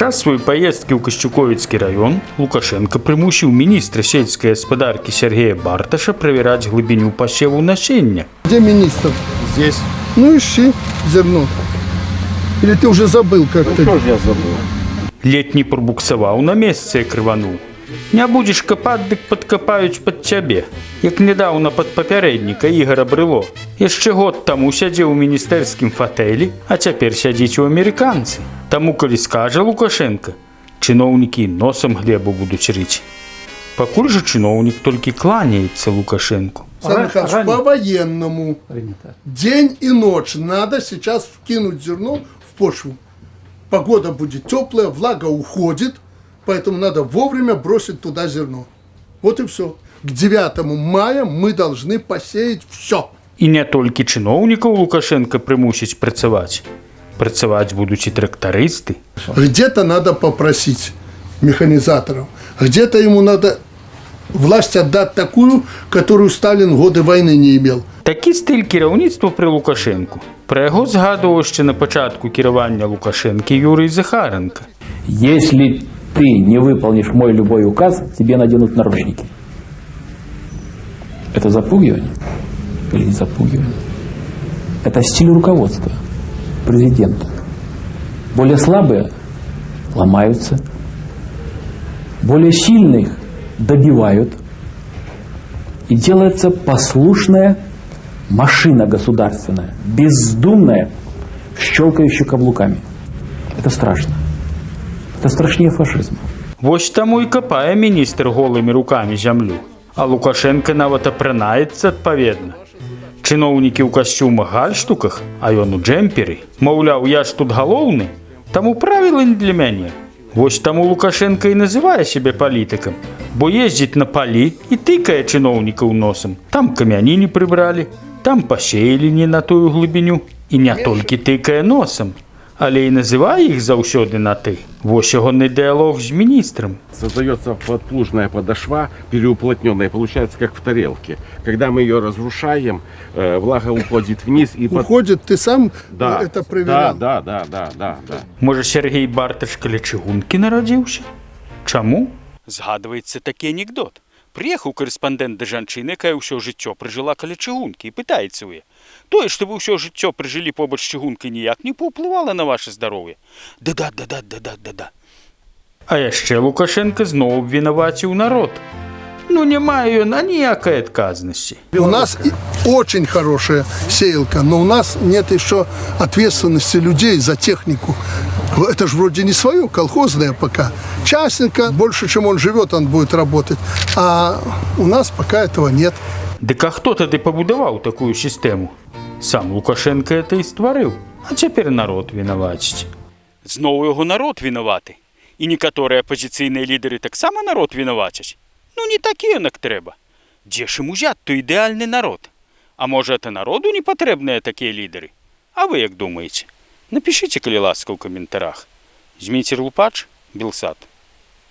Падчас своей поездки ў Касцюковіцкі раён Лукашенко прымусіў міністра сельскай гаспадаркі Сергея Барташа правяраць глыбіню пасеву насення. Где министр? Здесь. Ну ищи зерно. Или ты уже забыл как-то? Что же я забыл? Летні пробуксаваў на месцы, як рвануў. Не будзеш капаць, дык падкапаюць пад цябе. Як нядаўна пад папярэдніка Ігара Брыло. Яшчэ год таму сядзеў у міністэрскім фатэлі, а цяпер сядзіць у амерыканцы. Таму, калі скажа Лукашенко, чыноўнікі носам глебу будуць рыць. Пакуль жа чыноўнік толькі кланяецца Лукашенку. Александр Михайлович, по-военному. День и ночь надо сейчас вкинуть зерно в почву. Погода будет теплая, влага уходит, поэтому надо вовремя бросить туда зерно. Вот и все. К 9 мая мы должны посеять все. І не толькі чыноўнікаў Лукашенко прымусіць працаваць. Працаваць будуць і трактарысты. Где-то надо попросить механизаторов, где-то ему надо власть отдать такую, которую Сталин годы войны не имел. Такі стыль кіраўніцтва пры Лукашенку. Пра яго згадуваў ще на початку кіравання Лукашенки Юрий Захаренко. Если ты не выполнишь мой любой указ, тебе наденут наручники. Это запугивание или не запугивание? Это стиль руководства президента. Более слабые ломаются, более сильных добивают, и делается послушная машина государственная, бездумная, щелкающая каблуками. Это страшно. Это страшнее фашизма. Вось таму і капае міністр голымі рукамі зямлю. А Лукашенко нават апранаецца адпаведна. Чыноўнікі ў касцюмах гальштуках, а ён у джэмперы. Маўляў, я ж тут галоўны, таму правіла не для мяне. Вось таму Лукашенко і называе сябе палітыкам, бо ездзіць на палі і тыкае чыноўнікаў носам. Там камяні не прыбралі, там пасеялі не на тую глыбіню. І не толькі тыкае носам, але і называе іх заўсёды на «ты». Вось ягоны дыалог з міністрам. Создается подплужная подошва, переуплотненная, получается как в тарелке. Когда мы ее разрушаем, влага уходит вниз и... Уходит, ты сам Да, это проверял? да. Можа, Сергей Барташ каля чыгункі нарадзіўся? Чаму? Згадваецца такі анекдот. Прыехаў корэспандэнт да жанчыны, якая ўсё жыццё пражыла каля чыгункі, і пытаецца ў яе: тое, што вы ўсё жыццё пражылі побач з чыгункай, ніяк не паўплывала на ваше здароўе? Да. А яшчэ Лукашенко зноў абвінаваціў народ. Ну, не мае ён аніякай адказнасці. У нас очень хорошая сеялка, но у нас нет еще ответственности людей за технику. Это же вроде не свое, колхозное пока. Частника, больше, чем он живет, он будет работать. А у нас пока этого нет. Дык а хто тады пабудаваў такую сістэму? Сам Лукашенко это і стварыў, а цяпер народ вінаваціць. Зноў яго народ вінаваты. І некаторыя апазіцыйныя лідары таксама народ вінавацяць. Ну, не такі ён, як трэба. Дзе ж ім узяць той ідэальны народ? А можа, это народу не патрэбныя такія лідары? А вы як думаеце? Напішыце, калі ласка, ў каментарах. Зміцер Лупач, Белсат.